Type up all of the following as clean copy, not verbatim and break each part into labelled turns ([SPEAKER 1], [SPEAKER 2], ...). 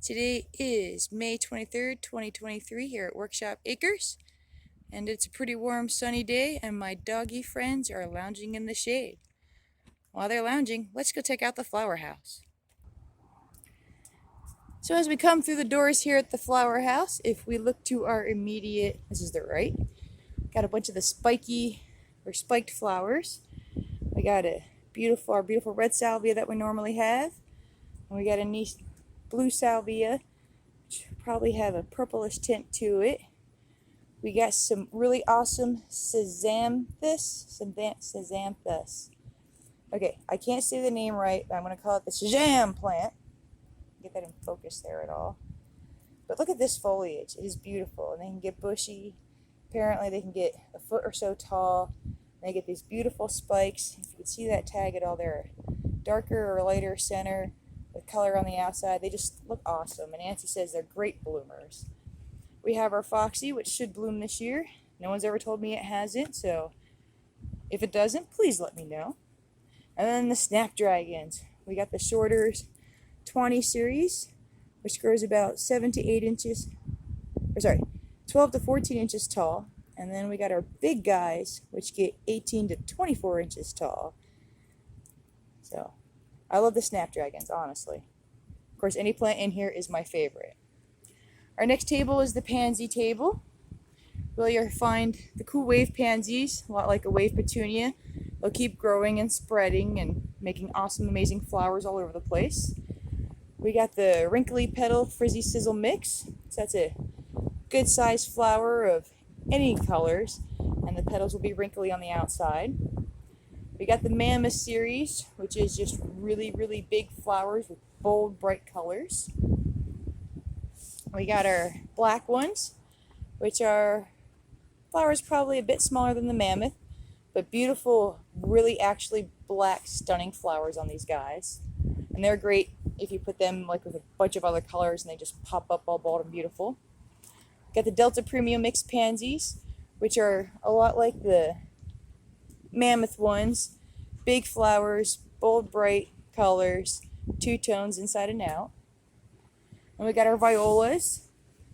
[SPEAKER 1] Today is May 23rd, 2023 here at WorkShop Acres, and it's a pretty warm sunny day and my doggy friends are lounging in the shade. While they're lounging, let's go check out the flower house. So as we come through the doors here at the flower house, if we look to our immediate, this is the right, got a bunch of the spiked flowers. We got our beautiful red salvia that we normally have, and we got a nice blue salvia, which probably have a purplish tint to it. We got some really awesome Schizanthus. Okay, I can't say the name right, but I'm going to call it the Shazam plant. Get that in focus there at all. But look at this foliage. It is beautiful, and they can get bushy. Apparently they can get a foot or so tall. They get these beautiful spikes. If you can see that tag at all, they're darker or lighter center with color on the outside. They just look awesome, and Nancy says they're great bloomers. We have our Foxy, which should bloom this year. No one's ever told me it hasn't, so if it doesn't, please let me know. And then the Snapdragons. We got the Shorters 20 series, which grows about 7 to 8 inches, 12 to 14 inches tall. And then we got our big guys, which get 18 to 24 inches tall. So, I love the Snapdragons, honestly. Of course, any plant in here is my favorite. Our next table is the pansy table. Really, you'll find the cool wave pansies, a lot like a wave petunia. They'll keep growing and spreading and making awesome, amazing flowers all over the place. We got the wrinkly petal frizzy sizzle mix. So that's a good sized flower of any colors, and the petals will be wrinkly on the outside. We got the Mammoth series, which is just really, really big flowers with bold, bright colors. We got our black ones, which are flowers probably a bit smaller than the Mammoth, but beautiful, really actually black, stunning flowers on these guys. And they're great if you put them like with a bunch of other colors and they just pop up all bold and beautiful. Got the Delta Premium Mixed Pansies, which are a lot like the Mammoth ones. Big flowers, bold, bright colors, two tones inside and out. And we got our Violas.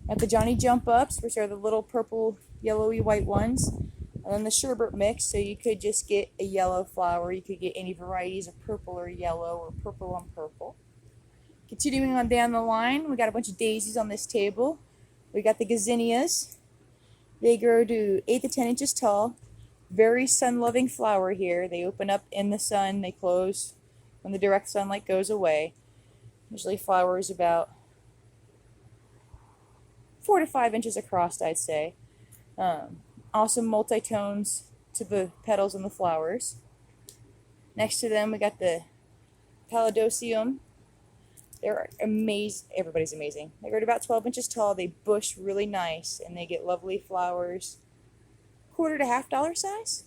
[SPEAKER 1] Got the Johnny Jump Ups, which are the little purple, yellowy, white ones. And then the Sherbet mix, so you could just get a yellow flower. You could get any varieties of purple or yellow or purple on purple. Continuing on down the line, we got a bunch of daisies on this table. We got the gazinias. They grow to 8 to 10 inches tall. Very sun-loving flower here. They open up in the sun, they close when the direct sunlight goes away. Usually flowers about 4 to 5 inches across, I'd say. Awesome multi-tones to the petals and the flowers. Next to them, we got the Paludosium. They're amazing. Everybody's amazing. They grow to about 12 inches tall. They bush really nice, and they get lovely flowers. $1/4 to $1/2 size.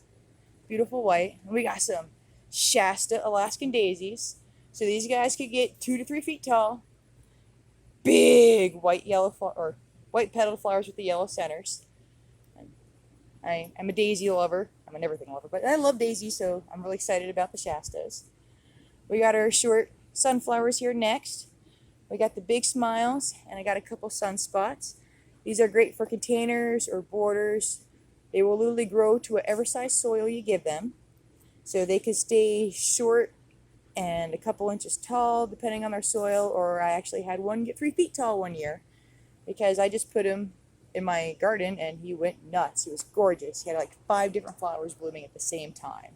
[SPEAKER 1] Beautiful white. And we got some Shasta Alaskan daisies. So these guys could get 2 to 3 feet tall. Big white white petaled flowers with the yellow centers. I'm a daisy lover. I'm an everything lover, but I love daisies, so I'm really excited about the Shastas. We got our short sunflowers here next. We got the big smiles, and I got a couple sunspots. These are great for containers or borders. They will literally grow to whatever size soil you give them. So they could stay short and a couple inches tall, depending on their soil, or I actually had one get 3 feet tall one year because I just put him in my garden and he went nuts. He was gorgeous. He had like 5 different flowers blooming at the same time.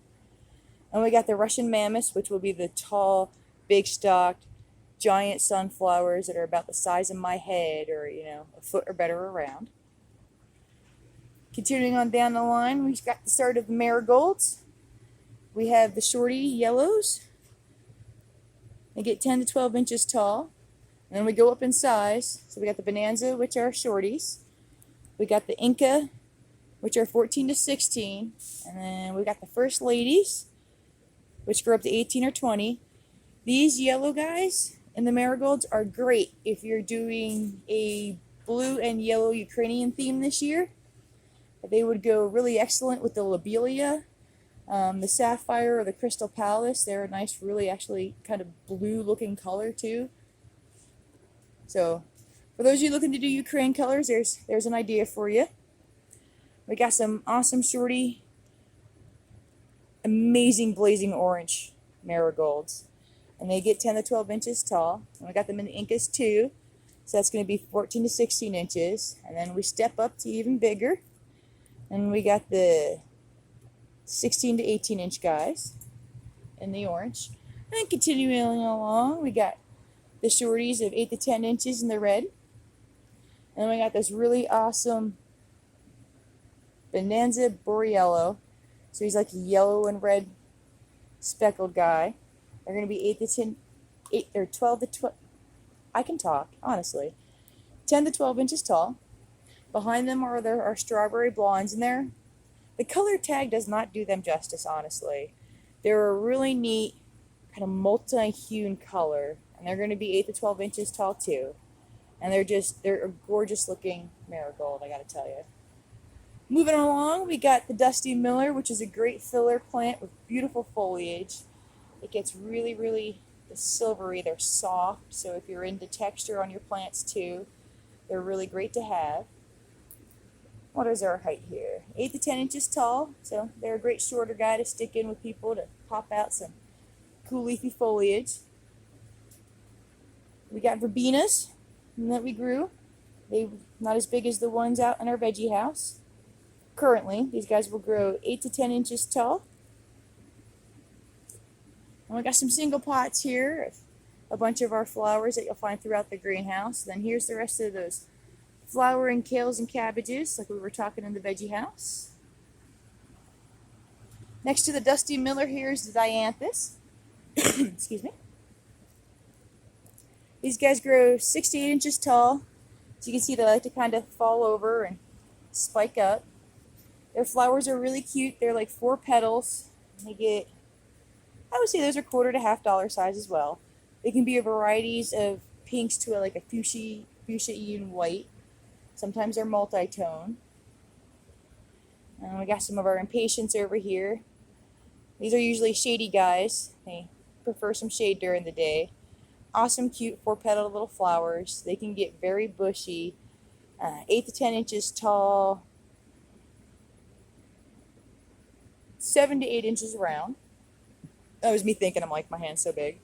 [SPEAKER 1] And we got the Russian mammoths, which will be the tall, big stalked, giant sunflowers that are about the size of my head, or a foot or better around. Continuing on down the line, we've got the start of the marigolds. We have the shorty yellows. They get 10 to 12 inches tall. And then we go up in size. So we got the Bonanza, which are shorties. We got the Inca, which are 14 to 16. And then we got the First Ladies, which grow up to 18 or 20. These yellow guys and the marigolds are great if you're doing a blue and yellow Ukrainian theme this year. They would go really excellent with the lobelia, the sapphire or the crystal palace. They're a nice, really actually kind of blue looking color too. So for those of you looking to do Ukraine colors, there's an idea for you. We got some awesome shorty, amazing blazing orange marigolds. And they get 10 to 12 inches tall. And we got them in the Incas too. So that's going to be 14 to 16 inches. And then we step up to even bigger. And we got the 16 to 18 inch guys in the orange. And then continuing along, we got the shorties of 8 to 10 inches in the red. And we got this really awesome Bonanza Borealo. So he's like a yellow and red speckled guy. They're going to be 8 to 10, 8 or 12 to 12. I can talk, honestly. 10 to 12 inches tall. Behind them there are strawberry blondes in there. The color tag does not do them justice, honestly. They're a really neat, kind of multi-hued color. And they're going to be 8 to 12 inches tall, too. And they're a gorgeous looking marigold, I got to tell you. Moving along, we got the Dusty Miller, which is a great filler plant with beautiful foliage. It gets really, really silvery. They're soft, so if you're into texture on your plants too, they're really great to have. What is our height here? 8 to 10 inches tall, so they're a great shorter guy to stick in with people to pop out some cool leafy foliage. We got verbenas that we grew. They're not as big as the ones out in our veggie house. Currently, these guys will grow 8 to 10 inches tall. And we got some single pots here, a bunch of our flowers that you'll find throughout the greenhouse. Then here's the rest of those flowering kales and cabbages, like we were talking in the veggie house. Next to the Dusty Miller here is the Dianthus. Excuse me. These guys grow 6 to 8 inches tall. As you can see, they like to kind of fall over and spike up. Their flowers are really cute. They're like 4 petals. They get, I would say those are quarter to $1/2 size as well. They can be a varieties of pinks to like a fuchsia and white. Sometimes they're multi-tone. And we got some of our impatiens over here. These are usually shady guys. They prefer some shade during the day. Awesome, cute 4-petal little flowers. They can get very bushy, 8 to 10 inches tall, 7 to 8 inches around. That was me thinking, I'm like, my hand's so big.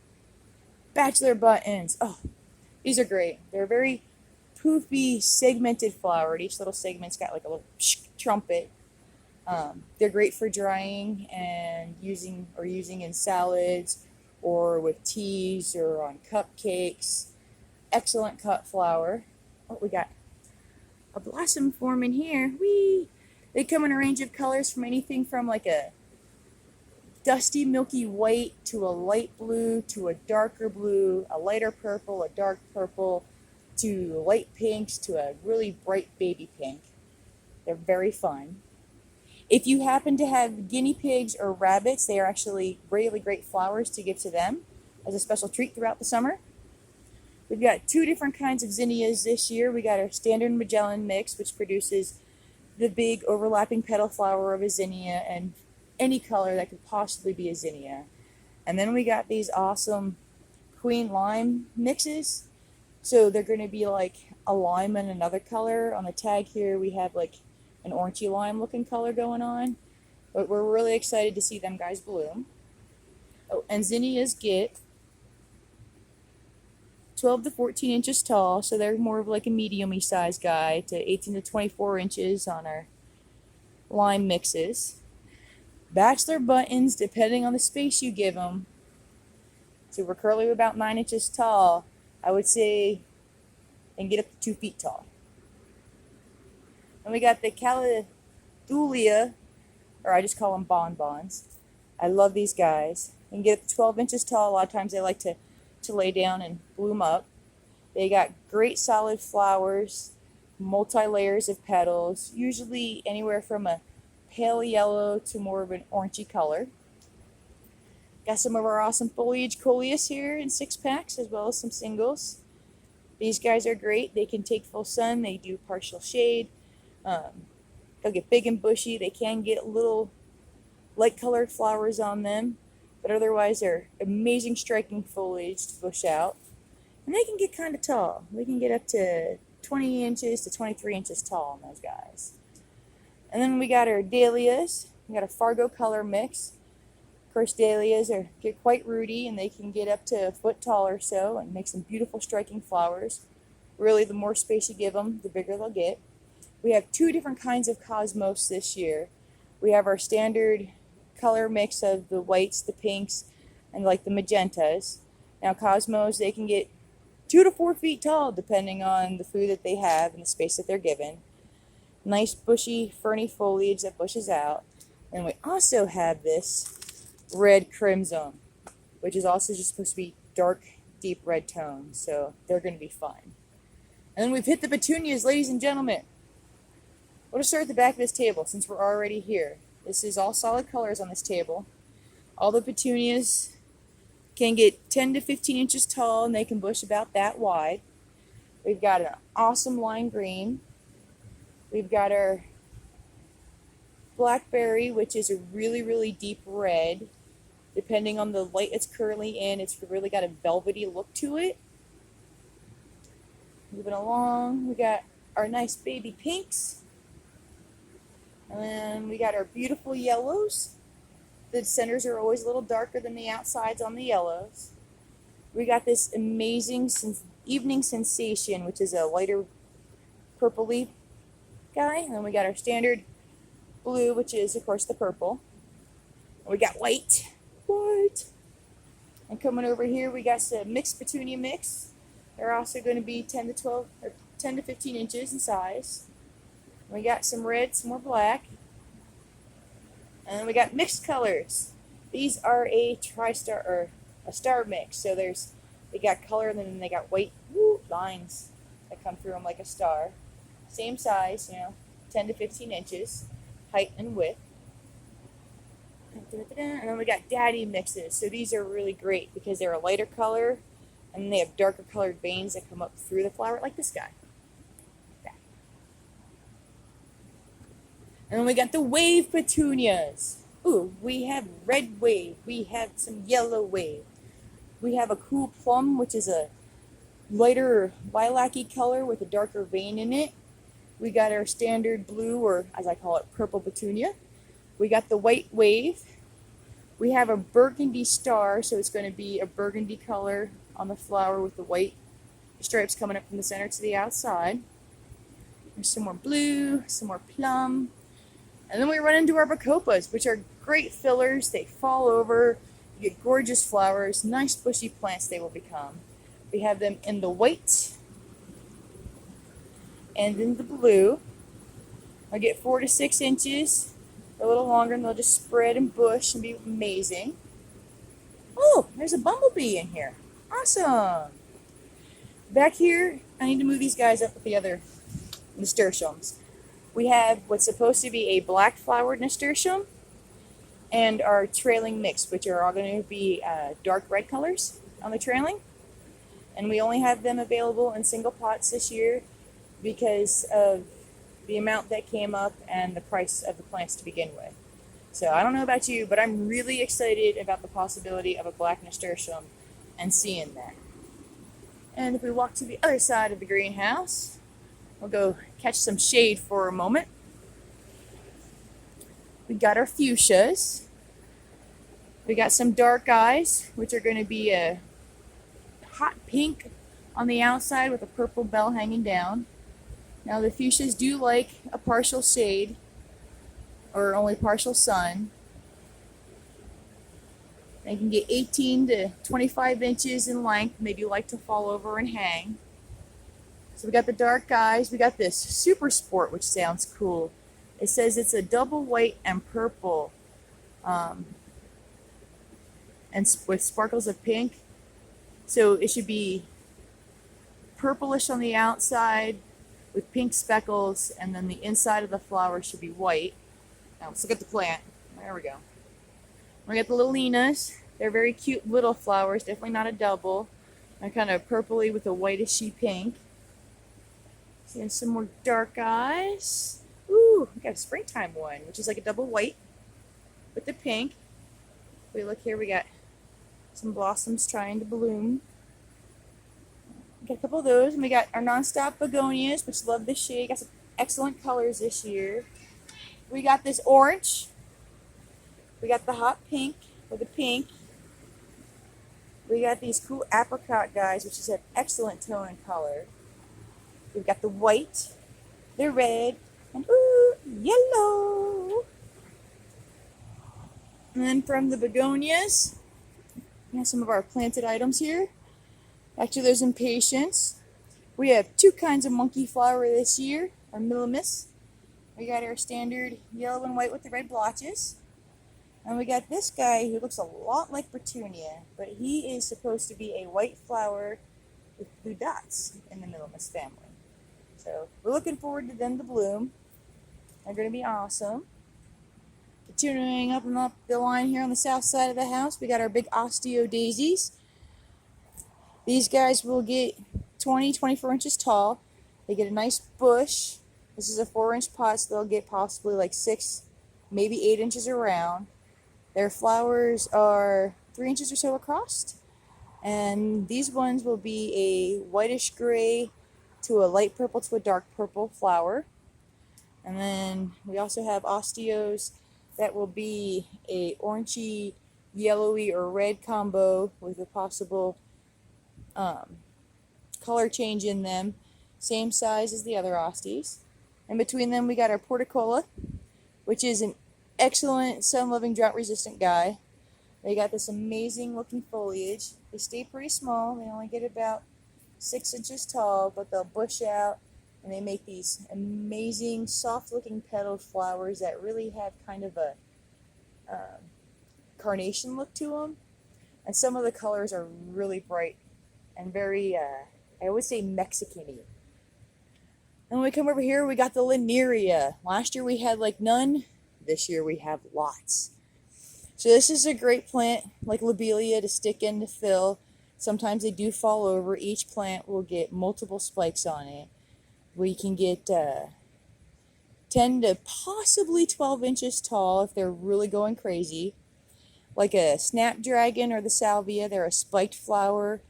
[SPEAKER 1] Bachelor buttons. Oh, these are great. They're very poofy, segmented flowered. Each little segment's got like a little trumpet. They're great for drying and using in salads or with teas or on cupcakes. Excellent cut flower. Oh, we got a blossom forming here. Whee! They come in a range of colors from anything from like a dusty milky white to a light blue to a darker blue, a lighter purple, a dark purple, to light pinks to a really bright baby pink. They're very fun. If you happen to have guinea pigs or rabbits, they are actually really great flowers to give to them as a special treat throughout the summer. We've got 2 different kinds of zinnias this year. We got our standard Magellan mix, which produces the big overlapping petal flower of a zinnia and any color that could possibly be a zinnia. And then we got these awesome queen lime mixes. So they're going to be like a lime and another color. On the tag here we have like an orangey lime looking color going on. But we're really excited to see them guys bloom. Oh, and zinnias get 12 to 14 inches tall, so they're more of like a medium-y size guy, to 18 to 24 inches on our lime mixes. Bachelor buttons, depending on the space you give them. So we're currently about 9 inches tall. I would say they can get up to 2 feet tall. And we got the Calathelia, or I just call them bonbons. I love these guys. They can get up to 12 inches tall. A lot of times they like to lay down and bloom up. They got great solid flowers, multi-layers of petals, usually anywhere from a pale yellow to more of an orangey color. Got some of our awesome foliage coleus here in 6-packs, as well as some singles. These guys are great. They can take full sun. They do partial shade. They'll get big and bushy. They can get little light-colored flowers on them, but otherwise they're amazing striking foliage to bush out. And they can get kind of tall. We can get up to 20 inches to 23 inches tall on those guys. And then we got our dahlias. We got a Fargo color mix. Of course, dahlias get quite rooty, and they can get up to a foot tall or so and make some beautiful striking flowers. Really, the more space you give them, the bigger they'll get. We have two different kinds of cosmos this year. We have our standard color mix of the whites, the pinks, and like the magentas. Now, cosmos, they can get 2 to 4 feet tall depending on the food that they have and the space that they're given. Nice bushy, ferny foliage that bushes out. And we also have this red crimson, which is also just supposed to be dark, deep red tones. So they're going to be fun. And then we've hit the petunias, ladies and gentlemen. We'll just start at the back of this table since we're already here. This is all solid colors on this table. All the petunias can get 10 to 15 inches tall, and they can bush about that wide. We've got an awesome lime green. We've got our blackberry, which is a really, really deep red. Depending on the light it's currently in, it's really got a velvety look to it. Moving along, we got our nice baby pinks. And then we got our beautiful yellows. The centers are always a little darker than the outsides on the yellows. We got this amazing evening sensation, which is a lighter purpley guy. And then we got our standard blue, which is, of course, the purple. And we got white. And coming over here, we got some mixed petunia mix. They're also going to be 10 to 15 inches in size. We got some red, some more black. And then we got mixed colors. These are a tri-star or a star mix. So they got color, and then they got white lines that come through them like a star. Same size, 10 to 15 inches, height and width. And then we got daddy mixes. So these are really great because they're a lighter color, and they have darker colored veins that come up through the flower, like this guy. And then we got the wave petunias. Ooh, we have red wave. We have some yellow wave. We have a cool plum, which is a lighter lilac-y color with a darker vein in it. We got our standard blue, or as I call it, purple petunia. We got the white wave. We have a burgundy star, so it's going to be a burgundy color on the flower with the white stripes coming up from the center to the outside. There's some more blue, some more plum. And then we run into our bacopas, which are great fillers. They fall over. You get gorgeous flowers, nice bushy plants they will become. We have them in the white and in the blue. I get 4 to 6 inches, a little longer, and they'll just spread and bush and be amazing. Oh, there's a bumblebee in here. Awesome. Back here, I need to move these guys up with the other nasturtiums. We have what's supposed to be a black flowered nasturtium and our trailing mix, which are all going to be dark red colors on the trailing. And we only have them available in single pots this year because of the amount that came up and the price of the plants to begin with. So I don't know about you, but I'm really excited about the possibility of a black nasturtium and seeing that. And if we walk to the other side of the greenhouse, we'll go catch some shade for a moment. We got our fuchsias. We got some dark eyes, which are going to be a hot pink on the outside with a purple bell hanging down. Now the fuchsias do like a partial shade or only partial sun. They can get 18 to 25 inches in length. They do like to fall over and hang. So we got the dark eyes. We got this Super Sport, which sounds cool. It says it's a double white and purple, and with sparkles of pink. So it should be purplish on the outside with pink speckles, and then the inside of the flower should be white. Now let's look at the plant. There we go. We got the Lilinas. They're very cute little flowers, definitely not a double. They're kind of purpley with a whitishy pink. Seeing some more dark eyes. Ooh, we got a springtime one, which is like a double white with the pink. If we look here, we got some blossoms trying to bloom. Got a couple of those, and we got our nonstop begonias, which love this shade. Got some excellent colors this year. We got this orange. We got the hot pink with the pink. We got these cool apricot guys, which is an excellent tone and color. We've got the white, the red, and ooh, yellow. And then from the begonias, we have some of our planted items here. Back to those impatiens. We have two kinds of monkey flower this year, our Millimus. We got our standard yellow and white with the red blotches. And we got this guy who looks a lot like Petunia, but he is supposed to be a white flower with blue dots in the Millimus family. So we're looking forward to them to bloom. They're going to be awesome. Continuing up and up the line here on the south side of the house, we got our big osteo daisies. These guys will get 24 inches tall. They get a nice bush. This is a 4-inch pot, so they'll get possibly like 6, maybe 8 inches around. Their flowers are 3 inches or so across. And these ones will be a whitish gray to a light purple to a dark purple flower. And then we also have osteos that will be a orangey, yellowy, or red combo with a possible color change in them. Same size as the other osties. And between them we got our porticola, which is an excellent sun-loving, drought-resistant guy. They got this amazing looking foliage. They stay pretty small. They only get about 6 inches tall, but they'll bush out and they make these amazing soft looking petaled flowers that really have kind of a carnation look to them. And some of the colors are really bright and very, I would say, Mexican-y. And when we come over here, we got the Linearia. Last year we had like none. This year we have lots. So this is a great plant, like lobelia, to stick in to fill. Sometimes they do fall over. Each plant will get multiple spikes on it. We can get 10 to possibly 12 inches tall if they're really going crazy. Like a snapdragon or the salvia, they're a spiked flower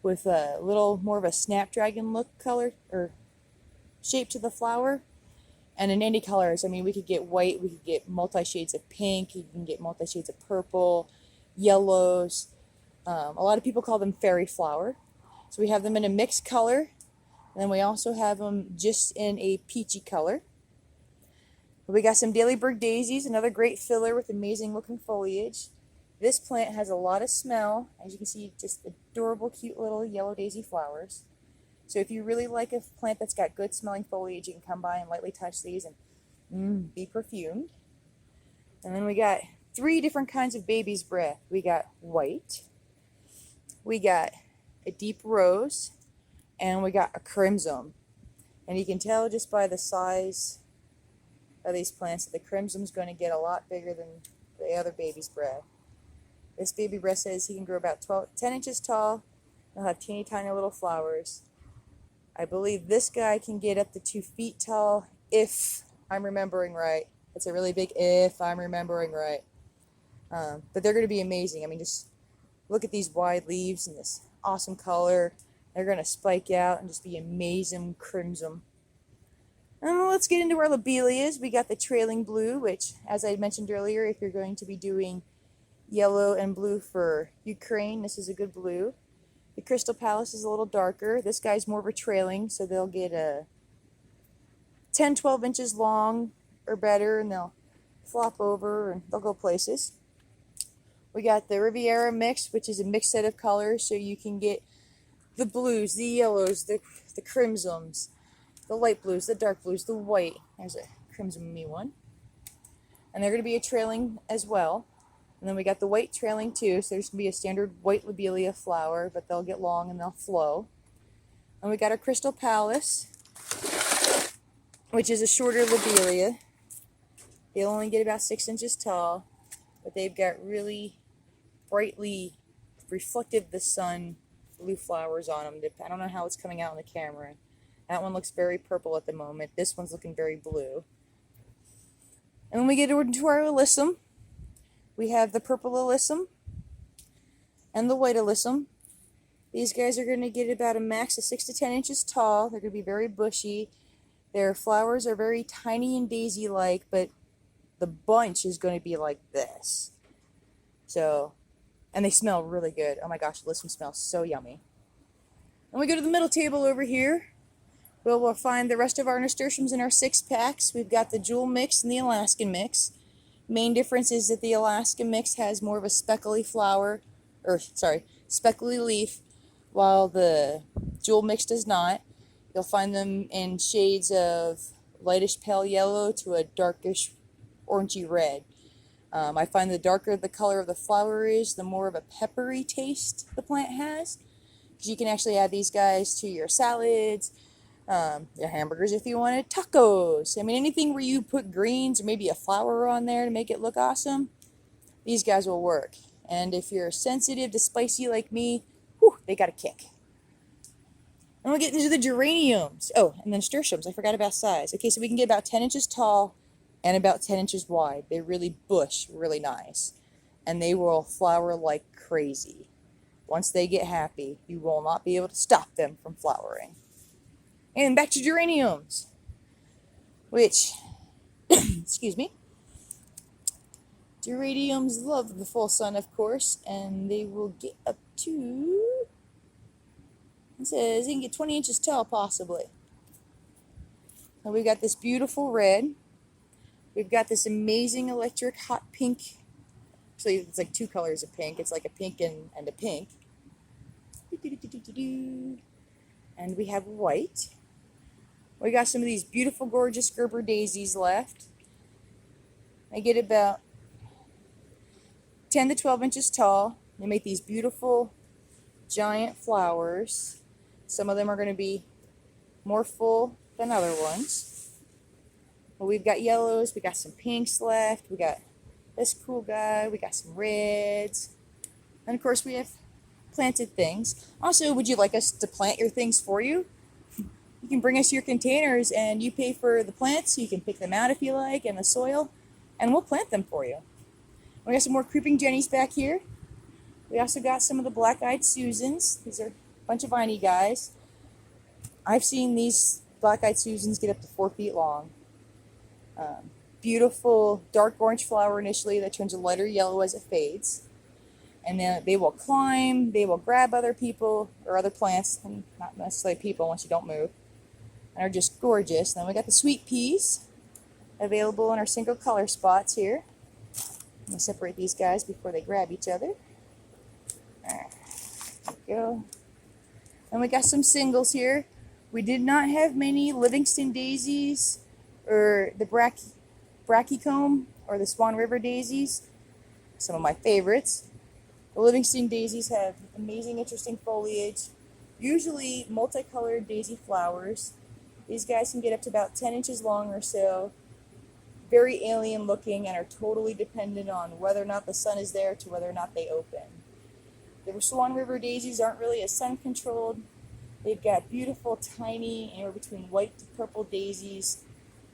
[SPEAKER 1] with a little more of a snapdragon look color or shape to the flower. And in any colors, I mean, we could get white, we could get multi-shades of pink, you can get multi-shades of purple, yellows. A lot of people call them fairy flower. So we have them in a mixed color. And then we also have them just in a peachy color. We got some Dailybird daisies, another great filler with amazing looking foliage. This plant has a lot of smell. As you can see, just adorable, cute little yellow daisy flowers. So if you really like a plant that's got good smelling foliage, you can come by and lightly touch these and be perfumed. And then we got 3 different kinds of baby's breath. We got white, we got a deep rose, and we got a crimson. And you can tell just by the size of these plants that the crimson's going to get a lot bigger than the other baby's breath. This baby breath says he can grow about 10 inches tall. They'll have teeny tiny little flowers. I believe this guy can get up to 2 feet tall, if I'm remembering right. It's a really big if I'm remembering right. But they're going to be amazing. I mean, just look at these wide leaves and this awesome color. They're going to spike out and just be amazing crimson. And let's get into our lobelias. We got the trailing blue, which, as I mentioned earlier, if you're going to be doing yellow and blue for Ukraine, this is a good blue. The Crystal Palace is a little darker. This guy's more of a trailing, so they'll get a 10-12 inches long or better, and they'll flop over and they'll go places. We got the Riviera mix, which is a mixed set of colors, so you can get the blues, the yellows, the crimsons, the light blues, the dark blues, the white. There's a crimson-y one. And they're going to be a trailing as well. And then we got the white trailing too, so there's going to be a standard white lobelia flower, but they'll get long and they'll flow. And we got our Crystal Palace, which is a shorter lobelia. They'll only get about 6 inches tall, but they've got really brightly reflective the sun blue flowers on them. I don't know how it's coming out on the camera. That one looks very purple at the moment. This one's looking very blue. And when we get into our alyssum, we have the purple alyssum and the white alyssum. These guys are going to get about a max of 6 to 10 inches tall. They're going to be very bushy. Their flowers are very tiny and daisy-like, but the bunch is going to be like this. So, and they smell really good. Oh my gosh, this one smells so yummy. And we go to the middle table over here. We'll find the rest of our nasturtiums in our 6-packs. We've got the jewel mix and the Alaskan mix. Main difference is that the Alaskan mix has more of a speckly flower, speckly leaf, while the jewel mix does not. You'll find them in shades of lightish pale yellow to a darkish orangey red. I find the darker the color of the flower is, the more of a peppery taste the plant has. Because you can actually add these guys to your salads, your hamburgers if you wanted, tacos. I mean, anything where you put greens or maybe a flower on there to make it look awesome, these guys will work. And if you're sensitive to spicy like me, whew, they got a kick. And we'll get into the geraniums. Oh, and then nasturtiums. I forgot about size. Okay, so we can get about 10 inches tall and about 10 inches wide. They really bush really nice. And they will flower like crazy. Once they get happy, you will not be able to stop them from flowering. And back to geraniums, which, excuse me, geraniums love the full sun, of course, and they will get up to, it says they can get 20 inches tall, possibly. And we've got this beautiful red. We've got this amazing electric hot pink. Actually, it's like 2 colors of pink. It's like a pink and a pink. And we have white. We got some of these beautiful, gorgeous Gerber daisies left. I get about 10 to 12 inches tall. They make these beautiful, giant flowers. Some of them are going to be more full than other ones. But we've got yellows, we got some pinks left, we got this cool guy, we got some reds, and of course we have planted things. Also, would you like us to plant your things for you? You can bring us your containers and you pay for the plants. You can pick them out if you like and the soil, and we'll plant them for you. We got some more creeping jennies back here. We also got some of the black-eyed Susans. These are a bunch of viney guys. I've seen these black-eyed Susans get up to 4 feet long. Beautiful dark orange flower initially that turns a lighter yellow as it fades. And then they will climb, they will grab other people or other plants, and not necessarily people once you don't move, and are just gorgeous. And then we got the sweet peas available in our single color spots here. I'm going to separate these guys before they grab each other. There we go. And we got some singles here. We did not have many Livingston daisies or the brachycomb or the Swan River daisies. Some of my favorites. The Livingston daisies have amazing, interesting foliage, usually multicolored daisy flowers. These guys can get up to about 10 inches long or so, very alien looking, and are totally dependent on whether or not the sun is there to whether or not they open. The Swan River daisies aren't really as sun controlled. They've got beautiful, tiny, anywhere between white to purple daisies,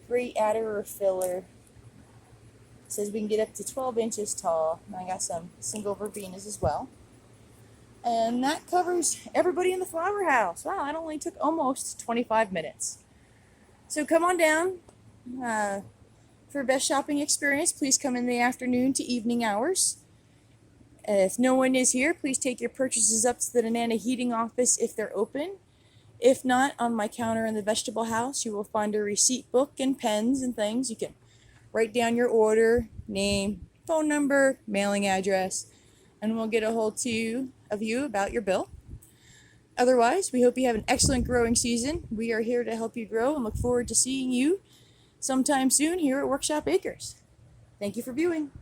[SPEAKER 1] great adder or filler. It says we can get up to 12 inches tall. And I got some single verbenas as well. And that covers everybody in the flower house. Wow, that only took almost 25 minutes. So come on down. For a best shopping experience, please come in the afternoon to evening hours. If no one is here, please take your purchases up to the Nenana Heating Office if they're open. If not, on my counter in the vegetable house, you will find a receipt book and pens and things. You can write down your order, name, phone number, mailing address, and we'll get a hold of you about your bill. Otherwise, we hope you have an excellent growing season. We are here to help you grow and look forward to seeing you sometime soon here at WorkShop Acres. Thank you for viewing.